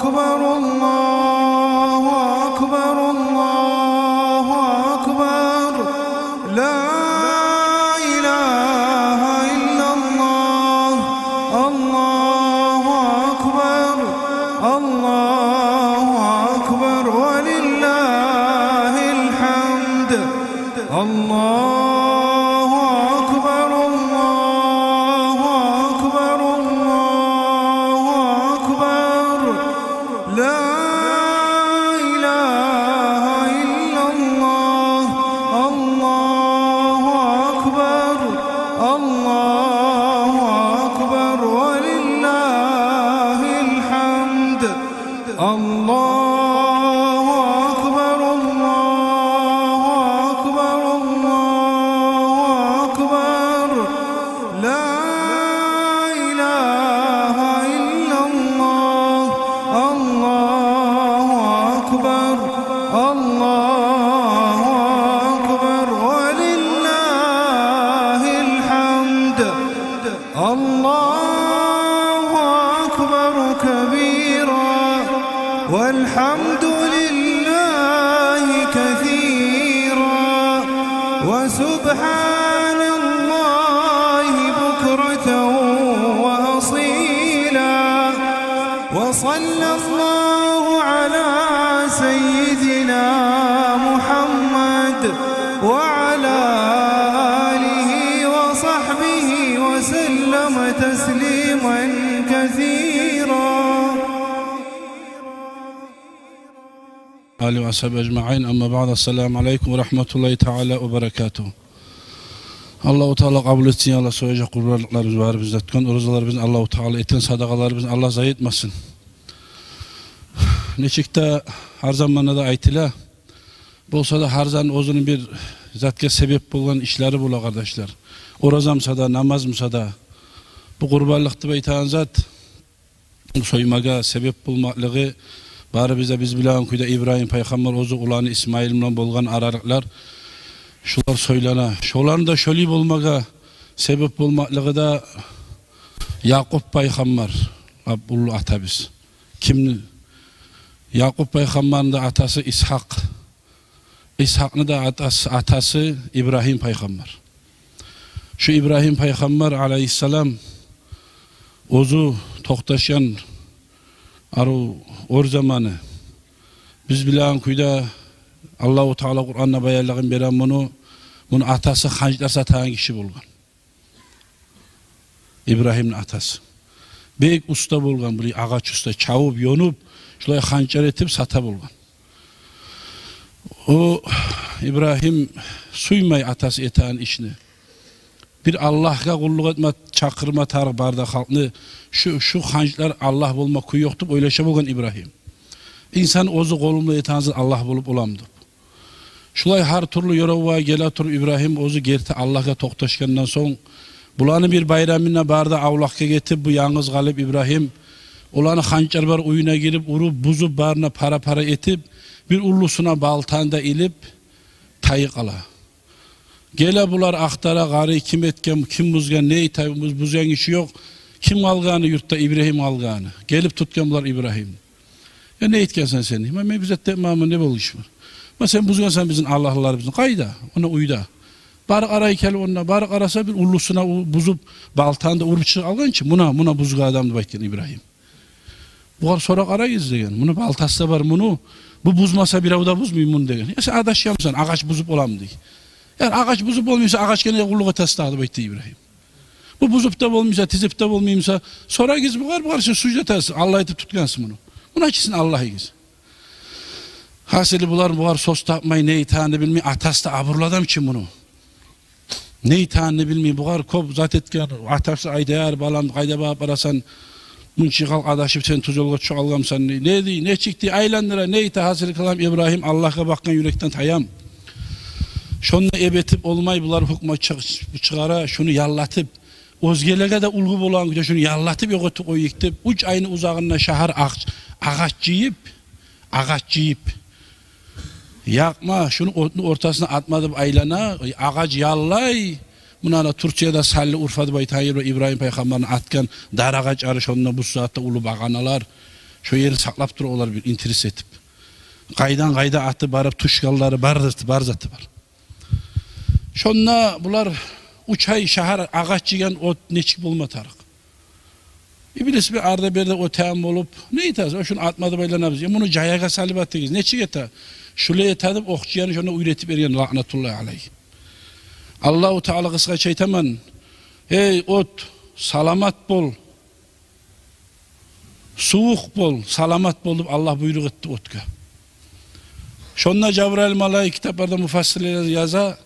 أكبر الله أكبر الله أكبر لا إله إلا الله الله أكبر الله أكبر ولله الحمد الله أكبر الله أكبر الله أكبر لا إله إلا الله الله أكبر الله أكبر ولله الحمد الله أكبر الله أكبر الله أكبر لا إله إلا الله الله أكبر الله أكبر ولله الحمد الله أكبر كبيرا والحمد لله كثيرا وسبحان الله بكرة وأصيلا وصلى الله على سيدنا محمد وعلى آله وصحبه وسلم تسليما كثيرا Ali ve ashabi ecma'in amma ba'd. Esselamu aleyküm ve rahmetullahi teala ve berekatuhu. Allah-u Teala kabul etsin. Allah soyacak kurbanlıklarımız var bizde tutkan. Oruzalarımızın Allah-u Teala etin sadakalarımızın Allah zayi etmesin. Neçikte her zamanında da aytila. Bolsa da her zaman özünün bir zatke sebep olan işleri bula kardeşler. Orazamsa da namazmsa da bu kurbanlıkta beytan zat soymaga sebep bulmaklığı bari bize biz bilen kuyda İbrahim Peygamber ozu ulanı İsmail bilen bolgan aralıklar şular söylene. Şoların da şöyle bulmaga sebep bulmaklığı da Yakup Peygamber ulu ata biz. Kim? Yakup Peygamber'in de atası İshak. İshak'ın da atası İbrahim Peygamber. Şu İbrahim Peygamber aleyhisselam ozu toktaşan aru or zamanı biz bilen kuyda Allah-u Teala Kur'an'na bayarlığın beren bunu atası hancılar satan kişi bulgan. İbrahim'in atası. Bek usta bulgan, bir ağaç usta, çavup, yonup, şulay hançer etip sata bulgan. O İbrahim suymay atası etan işini. Bir Allah'a kulluk etme, çakırma tarih barda halkını, şu hancılar Allah bulma kuyu yoktu, öyle şey bulgan İbrahim. İnsan ozu kolumda etanızı Allah bulup olamdı. Şulay her türlü yorova gele tur İbrahim ozu gerti Allah'a toktaşkandan son bulanı bir bayramına barda avlakka getip bu yalnız galip İbrahim olanı hançer bar uyuna girip urup buzup barına para etip bir ullusuna baltanda ilip tayık ala. Gele bular aktara gari kim etken kim buzgan ne itayımız buzgan işi yok. Kim alganı yurtta İbrahim alganı. Gelip tutken bular İbrahim. Ya ne etkensen seni? Men bize temamı ne bol iş var? Ma sen buzgansan bizim Allah'lar bizim kayda ona uyda. Barık arayı kel onunla barık arasa bir ullusuna buzup baltanda urup çık algan için buna buzga adamdı bayken İbrahim. Bu kadar sorak arayız degen. Bunu baltası var bunu. Bu buzmasa bir avda buzmayayım bunu degen. Ya sen adaş yapsan ağaç buzup olam diye. Yani ağaç buzup olmuyorsa ağaç gene kulluğa tasladı baytti İbrahim. Bu buzup da olmuyorsa tizip de olmuyorsa sonra giz bu kadar sucda tas Allah etip tutkansın bunu. Buna açısın Allah'ı giz. Hasili bular sos tapmayı ne itahanı bilmeyi atası da aburladım için bunu. Ne itahanı bilmeyi bular kop zat etken atası aydayar balam kayda bağıp arasan Münçikal adaşıp sen tuz yolga çoğalgamsan ne di ne çıktı aylandıra ne ita hasili kalam İbrahim Allah'a bakkan yürekten tayam. Şunu ebetip olmay bular hukma çıkara şunu yallatıp özgelerge de ulgu bolan şunu yallatıp yoğutu koyuktip uç aynı uzağına şahar ağaç ciyip yakma şunu ortasına atmadım aylana ağaç yallay Bunlara Türkiye'de Salli Urfa'da Baytayir ve İbrahim Peygamber'in atkan dar ağaç arış onunla bu saatte ulu bağanalar Şu yeri saklap dur olar bir interes etip. Qaydan qayda atı barıp tuşgalları barzatı var. Şonna bular uçay şahar ağaç yiyen ot neçik bulma tarık. İblis bir arda berde o team olup ne itaz? O şunu atmadı baylanabız. Ya bunu cayaga salip attıgız. Neçik eta? Şulaya tadıp okçuyanı şuna üretip eriyen la'natullahi aleyhi. Allahu Teala kıska çeytaman. Hey ot salamat bol. Soğuk bol, salamat bol deyip Allah buyruk etti otka. Şonna Cebrail malayı kitaplarda mufassirler yaza.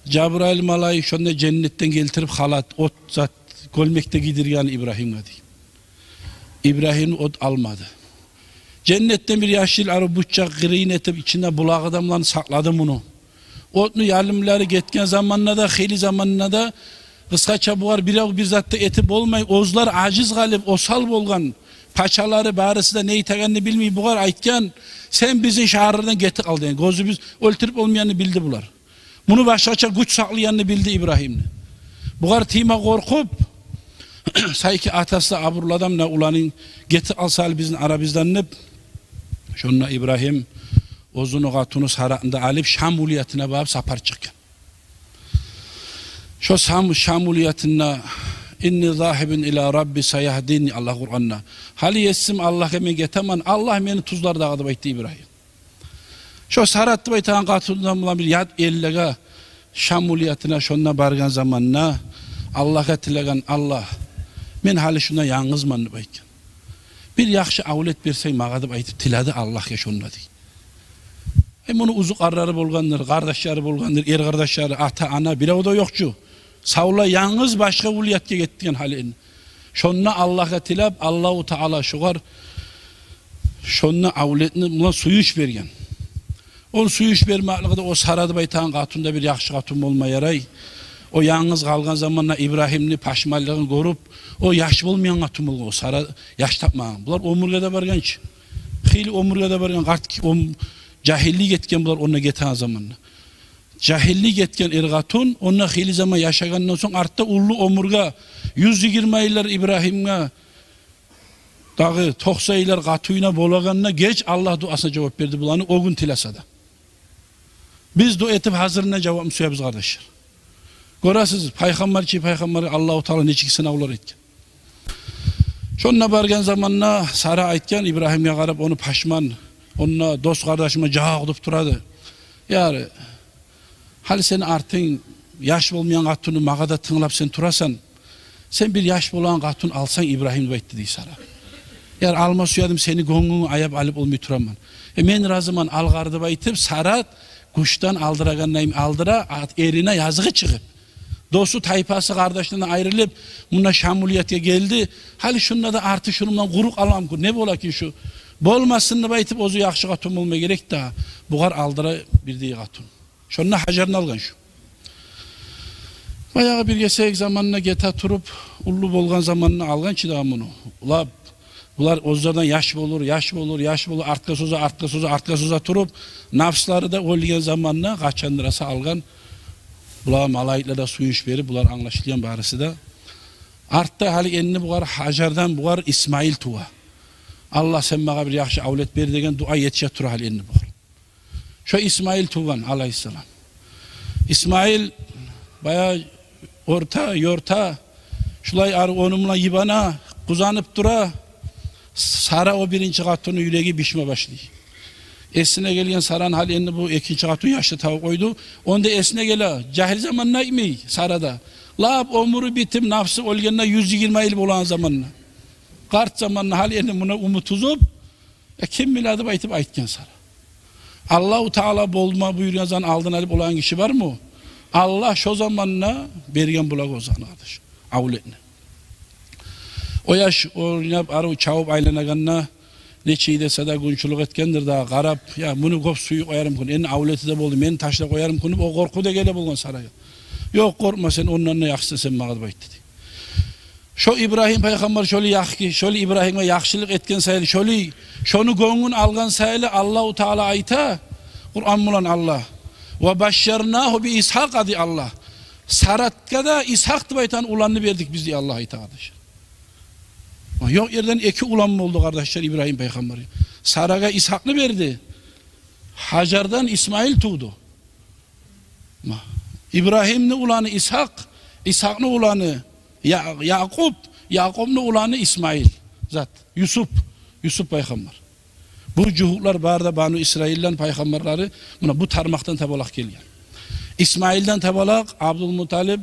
Cebrail malayı şonna cennetten geltirip halat, ot zat golmekte gidirgen İbrahim'e deyip. İbrahim ot almadı. Cennetten bir yaşlı arı bıçak gırın etip içinde bulak adamlarını sakladı bunu. Otnu yalimleri getken zamanına da, heli zamanına da kıskaça buğar bir zatta etip olmay, ozlar aciz galip, osal bolgan, paçaları barısı da neyi tegenini bilmeyi buğar aytken, sen bizim şahırdan getik aldın. Yani. Gözü biz öldürüp olmayanını bildi bular. Bunu başkaça güç saklayanını bildi İbrahim'ni. Buğar tima korkup, sayki atası aburladam ne ulanın getik alsal bizim Arabizden ne? Şunla İbrahim ozunu katunu saratında alıp Şamuliyatına bağıp sapar çıkken. Şu Şamuliyatına inni zahibin ila rabbi sayahdini Allah Kur'an'na. Hali yesim Allah emin geteman Allah beni tuzlar dağıdı bayıttı İbrahim. Şu sarattı bayıtan katından bulan bir yad ellega Şamuliyatına şunla bargan zamanına Allah'a tilegan Allah men hali şuna yalnız manı bayıkken. Bir yaxşı avlet bersen mağadı bayıtıp tiladı Allah'a şunla deyip. Hem onu uzuk arları bolgandır, kardeşleri bolgandır, er kardeşleri, ata, ana, bile o da yokçu. Savla yalnız başka uliyatga gettigen halini. Şonna Allah'a tilab, Allahu Teala şugar, şonna avletini buna suyuş bergen. O suyuş bermaklıqda o saradı baytan katunda bir yaxşı katun olma yaray. O yalnız kalgan zamanla İbrahim'ni paşmallığını görüp, o yaş bulmayan katun olga, o sara yaş tapmağın. Bunlar omurgada bargan ki. Xili omurgada bargan, cahillik etken bular ona geten zamanla. Cahillik etken ergatun ona xili zaman yaşagandan son artta ullu omurga 120 yıllar İbrahim'e dağı 90 yıllar katuyuna bolaganına geç Allah duasına cevap verdi bulanı o gün tilasada. Biz dua etip hazırına cevap müsüyabız kardeşler. Görasız paygambarı Allah-u Teala neçik sınavlar etken. Şonna bargan zamanla Sara aytken İbrahim'e qarab onu paşman onunla dost kardeşime caha kudup duradı. Yani hali sen artın yaş olmayan katunu mağada tınlap sen turasan sen bir yaş bolan katun alsan İbrahim bayıttı dey Sara. Yani alma suyadım seni gongunu ayap alıp olmuy turaman. Men razıman algardı bayıtıp Sara kuştan aldıragan aldıra erine yazığı çıkıp dostu tayfası kardeşlerine ayrılıp buna Şamuliyat'a geldi. Hali şunla da artı şununla kuruk alam kur. Ne bola ki şu? Bolmasını bayıtıp ozu yaxşı katun olma gerek da buğar aldıra bir dey katun. Şununla hacarını algan şu. Bayağı bir gesek zamanına geta turup ullu bolgan zamanına algan ki daha bunu. Bular ozlardan yaş bolur, artka soza turup nafsları da olgen zamanına kaçandırası algan. Bular malayitler da suyuş verip bular anlaşılayan barısı da. Artta hali enini buğar hacardan buğar İsmail tuva. Allah sen bana bir yaxşı avlet ver degen dua yetişe tura hali enini buğar. Şu İsmail tuvan aleyhisselam. İsmail bayağı yorta şulay arı onumla yibana kuzanıp dura Sara o birinci katunu yüreği bişme başlıyor. Esine gelgen Sara'nın halini bu ikinci katun yaşlı tavuk koydu. Onda esine gele cahil zamanına imi Sara'da. Lab omuru bitim nafsı olgenine 120 yıl olan zamanına. Kart zamanına halini buna umutuzup kim miladı baytıp aytken Sara. Allah-u Teala bolma buyuruyan zaman aldın alıp olan kişi var mı? Allah şu zamanına bergen bulak o zaman kardeş. Avletine. O yaş oynayıp arı çavup aylanaganına neçeyi de sada günçülük etkendir daha qarab ya bunu kop suyu koyarım kunu en avleti de boldu men taşla koyarım kunu o korku da gele bolgan Saraya. Yok korkma sen ondan ne yaxşı sen mağa bayt dedi. Şu İbrahim peygamber şöyle İbrahim'e yaxşılık etken sayılı şonu gönlün algan sayılı Allah-u Teala ayta Kur'an bulan Allah ve başşarnahu bi İshak adi Allah Saratka da İshak baytan ulanını verdik biz diye Allah ayta kardeş. Yok yerden iki ulan mı oldu kardeşler İbrahim Peygamber? Sara'ya İshak'ını verdi. Hacer'dan İsmail tuğdu. İbrahim'nin ulanı İshak, İshak'ın ulanı Yakup, Yakup'un ulanı İsmail. Zat, Yusuf Peygamber. Bu cuhuklar barda Banu İsrail'den peygamberleri buna bu tarmaktan tabalak gelgen. İsmail'den tabalak Abdülmuttalib,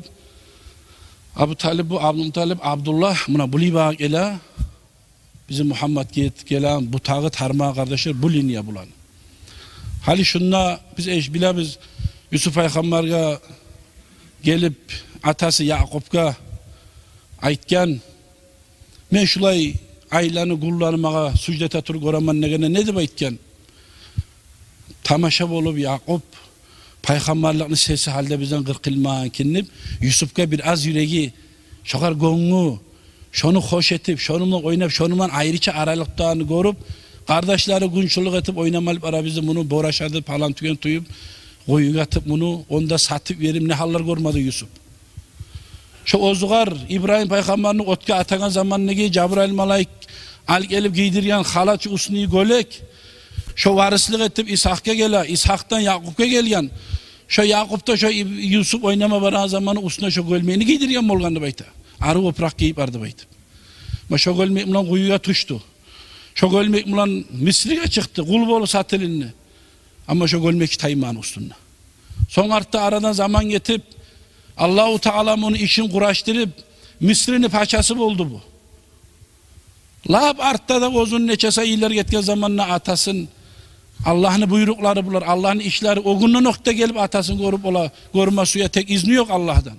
Abdullah buna bu liba gele bizim Muhammed gelen bu tağı tarmağı kardeşler bu linye bulan. Hali şunla biz bilemiz Yusuf Peygamber'e gelip atası Yakup'a aytken men şulay aylanı kullanmağa sucdete tur goraman ne deb aytken tamaşa bolup Yakup peygamberlikni sesi halde bizden qırqılmağın kinip Yusuf'a bir az yüreği şoğar goňu şonu hoş etip şonunla oynap şonundan ayrıca aralıklarını görüp kardeşleri günçuluk etip oynamalıp ara bizi bunu boraşadı falan tügen tuyup koyuga atıp bunu onda satıp verim ne hallar görmedi Yusuf. Şu ozugar İbrahim Peygamber'ini otga atagan zamanındaki Cebrail malaik al gelip giydirgen halaç usniyi gölek şu varislik etip İshak'a gele İshak'tan Yakup'a gelgen şu Yakup'ta şu Yusuf oynama varan zamanı usuna şu gölmeğini giydirgen bolgandı bayta. Arı oprak giyip ardı bayta. Ma şu gölmek bilen kuyuya tuştu. Şu gölmek bilen Misri'ye çıktı. Kul bolu satılını. Ama şu gölmek tayman ustunna. Son artta aradan zaman getip Allah-u Teala onu işin kuraştırıp Misri'nin paçası oldu bu. Lab artta da ozun neçese iyiler getken zamanla atasın Allah'ın buyrukları bular, Allah'ın işleri o günün nokta gelip atasını görüp ola görme suya tek izni yok Allah'tan.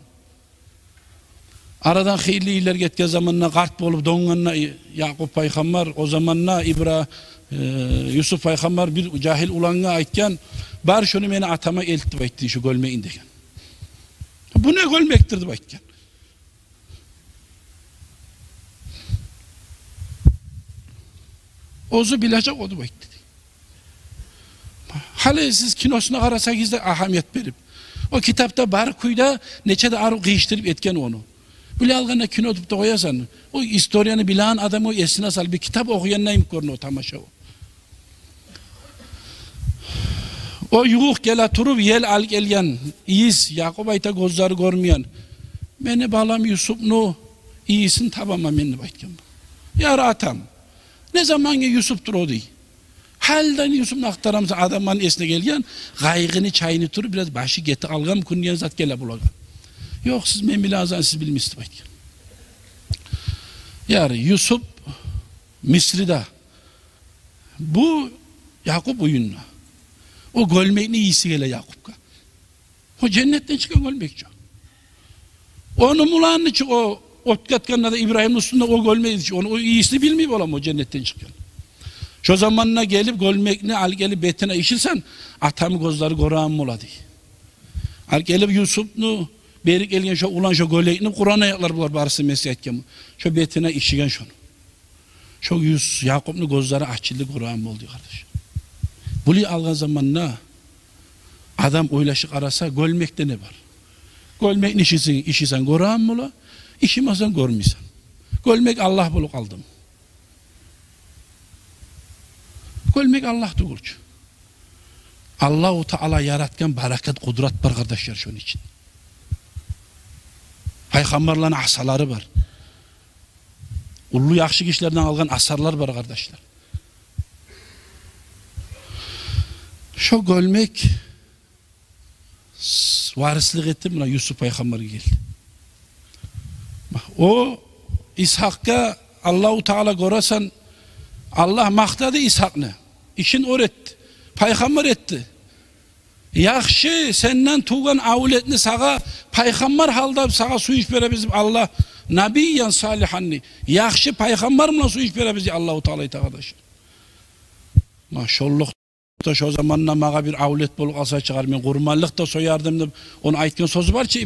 Aradan hayırlı iyiler getken zamanla kart olup donganına Yakup Peygamber o zamanla Yusuf Peygamber bir cahil ulanına aytken bar şunu beni atama eltip aytti şu gölmeğin degen. Bu ne gölmektir deb aytken. Ozu bilecek o deb aytdı. Hali siz kinosuna qarasangizda ahamiyet berip o kitapta bar kuyda neçe de arı kıyıştırıp etken onu. Bile alganda kino deb de koyasan o historiyanı bilen adam o esine sal bir kitap okuyan neyim görünüyor tamaşa o. O yuğuk gele turup yel al gelgen iyiz Yakup ayta gözleri görmeyen beni bağlam Yusuf'nu iyisin tabama menni baytken. Yar atam ne zaman ki Yusuf'tur o değil. Haldan Yusuf'nu aktaramsa adamın esine gelgen gaygını çayını turup biraz başı geti algam kunniyen zat gele bulagan. Yok siz men bilazan siz bilmişti baytken. Yar Yusuf Misri'de bu Yakup oyunla. O gölmekni iyisi gele Yakup'a. O cennetten çıkan gölmekçi. Onun mulanını çık o otkatkanla da İbrahim'in üstünde o gölmekçi. O iyisini bilmeyip olam o cennetten çıkan. Şu zamanına gelip gölmekni al gelip betine işilsen atamı gözleri gorağım oladı. Al gelip Yusuf'nu beri gelgen şu ulan şu gölekni Kur'an ayaklar bular barısı mesiyetken. Şu betine işigen şunu. Şu Yakup'nu gözleri açıldı gorağım oldu kardeş. Bunu algan zamanla adam oylaşık arasa gölmekte ne var? Gölmek işisen görağın mı ola? İşimazsan görmeysen. Gölmek Allah bulup aldım. Gölmek Allah doğurcu. Allah-u Teala yaratken barakat, kudret var kardeşler şunun için. Peygamberlerin asaları var. Ullu yakşı kişilerden algan asarlar var kardeşler. Şu gölmek varislik etti buna Yusuf Peygamber'e geldi. O İshak'a Allah-u Teala görasan Allah maktadı İshak'ını. İşin öğretti. Peygamber etti. Yakşı senden tuğan avletini sağa Peygamber halda sağa su iç vere bizim Allah Nabiyen salihanni. Yakşı Peygamber mi su iç vere bizi Allah-u Teala'yı arkadaşlar. Maşallah. Şu zamanla mağa bir avlet bulup alsa çıkar. Men kurmanlık da soyardım da onu aytken sözü var ki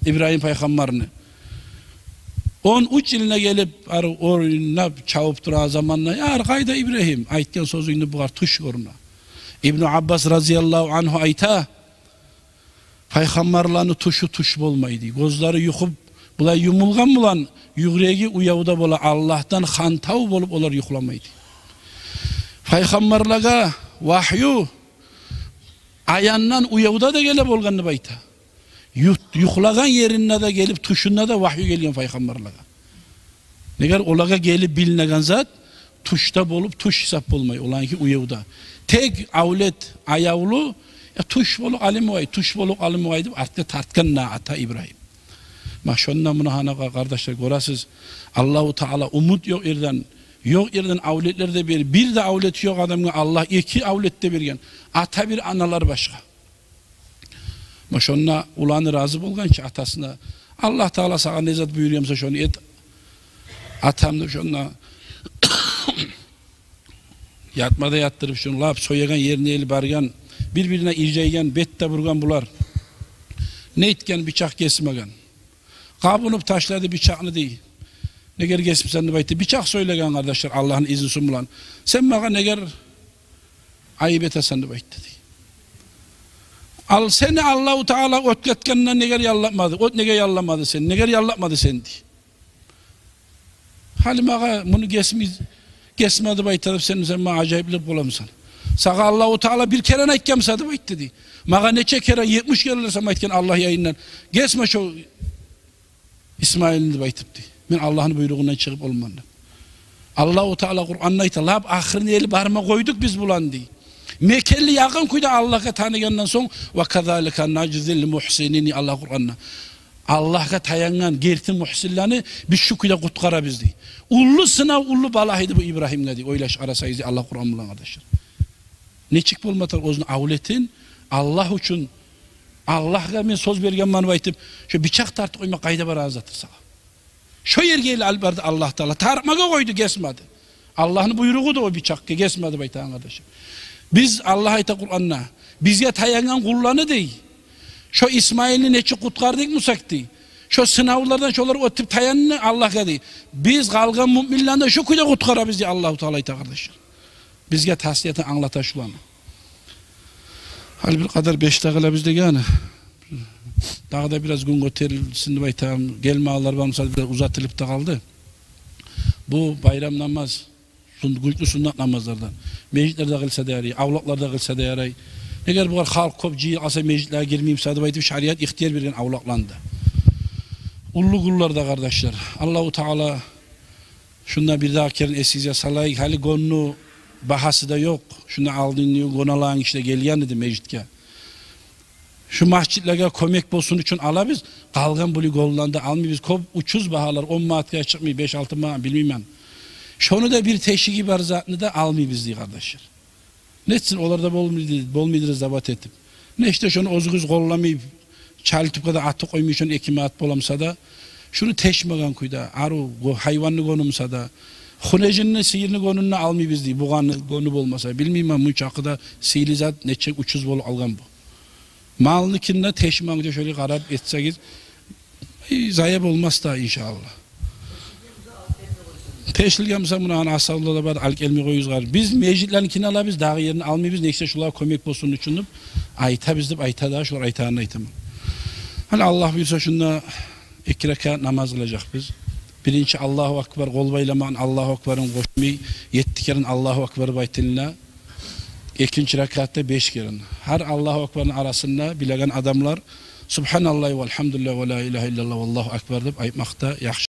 İbrahim Peygamber'ini. 13 yılına gelip oruna çavup duran zamanla ya kayda İbrahim aytken sözünü buğar tuş oruna. İbn Abbas razıyallahu anhu ayta Peygamberlerini tuşu tuş bolmaydı. Gözleri yıkıp Bular yumulgan bulan yüreği uyavda bola Allah'tan hantav bolup olar yuklamaydı. Peygamberlere vahyu ayandan uyavda da gelip olganını bayta. Yuklagan yerine de gelip tuşuna da vahyu geliyor peygamberlere. Neger olaga gelip bilinen zat tuşta bolup tuş hesap olmayı olan ki uyavda. Tek avlet ayavlu tuş bolu alim tuş bolu alim vay dip artga tartkan na ata İbrahim. Maşondan bunu hana kardeşler görasız Allahu Teala umut yok yerden avletlerde bir de avlet yok adamga Allah iki avlette bergen ata bir analar başka. Maşonna ulanı razı bolgan ki atasına Allah Teala sana nezat buyuruyorsa şunu et atamda şonna yatmada yattırıp şunu lap soyagan yerine el bargan birbirine irceygen bette vurgan bular ne etken bıçak kesmegen kabunup taşladı bıçağını değil neger kesmişsen de baytı bıçak söylegen kardeşler Allah'ın izni sunmulan sen bana neger ayıp etesen de baytı değil al seni Allah-u Teala ötketkenle neger yallamadı ot neger yallamadı sen neger yallamadı sen diye halim ağa bunu kesmedi baytı sen bana acayiplik bulamısan sağa Allah-u Teala bir kere aytkem sadı baytı dedi. Mağa neçe kere 70 kere aytken Allah yayından. Geçme şu İsmail'in de baytıptı. Ben Allah'ın buyruğundan çıkıp olmadım. Allah-u Teala Kur'an'da aytı. Lab ahirine eli barma koyduk biz bulan diye. Mekelli yakın kuydu Allah'a tanıyandan son ve kazalika nacizil muhsinini Allah Kur'an'da. Allah'a tayangan gertin muhsinlerini biz şu kuyda kutkara biz diye. Ullu sınav ullu balahıydı bu İbrahim'le diye. Oylaş arasayız Allah Kur'an bulan kardeşler. Ne çık bulmatar ozun avletin Allah için Allah'a men söz bergen bana baytıp şu bıçak tart koyma kayda var azatır sana. Şu yergeyle albardı Allah Teala tartmaga koydu kesmedi. Allah'ın buyruğu da o bıçak kesmedi baytan kardeşim. Biz Allah ayta Kur'an'na bizge tayangan kullanı değil. Şu İsmail'i neçe kutkardık musak değil. Şu sınavlardan şoları ötüp tayanını Allah'a değil. Biz kalgan müminlerden şu kuyda kutkara bizi Allah-u Teala ayta kardeşim. Bizge tasdiyatı anlataşulanı. Hal bir kadar 5 dakika bizde yani. Daha da biraz gün göterilsin baytam. Gelme ağlar bağımsal biraz uzatılıp da kaldı. Bu bayram namaz, güçlü sünnet namazlardan. Meclitlerde kılsa da yarayı, avlaklarda kılsa da yarayı. Eğer bu kadar halk kopçu asa meclitlere girmeyeyim sadı baytam şariat ihtiyar birgen avlaklandı. Ullu kullarda kardeşler. Allah-u Teala şundan bir daha kerin esize salayık hali gonu bahası da yok. Şunu aldığın diyor, konalağın işte geliyen dedi meclitke. Şu masjitlere kömek bolsun için alabız. Kalgan buli gollanda almayız. Kop uçuz bahalar 10 maatkaya çıkmıyor 5-6 maatkaya bilmem. Şunu da bir teşviki barzatını da almayız diye kardeşler. Netsin olarda bol midir zabat ettim. Ne işte şunu ozguz gollamayıp çaltıp kadar atı koymuş onu ekime at bolamsa da şunu teşmegan kuyda aru hayvanlı konumsa da Hunecinin sihirini konununa almayız diye buğanı konu olmasa bilmeyeyim ama müçakıda sihirli zat neçek uçuz bol algan bu. Malınınkinde teşmanca şöyle karab etseniz zayıf olmaz da inşallah. Teşilgemse buna hani asavlıda da alk elmi koyuz var. Biz meclitlerinkini alabız dağı yerini almayız neyse şunlara kömek bolsun üçünüp ayta bizdip ayta daha şunlar aytağını aytamam. Hani Allah buyursa şunda 2 rekat namaz kılacak biz. Birinci Allahu Ekber kol baylaman Allahu Ekber'in koşmayı 7 kere Allahu Ekber baytınla. İkinci rekatta 5 kere. Her Allahu Ekber'in arasında bilen adamlar Subhanallah ve elhamdülillah ve la ilahe illallah ve Allahu Ekber deyip aytmakta yaxşı.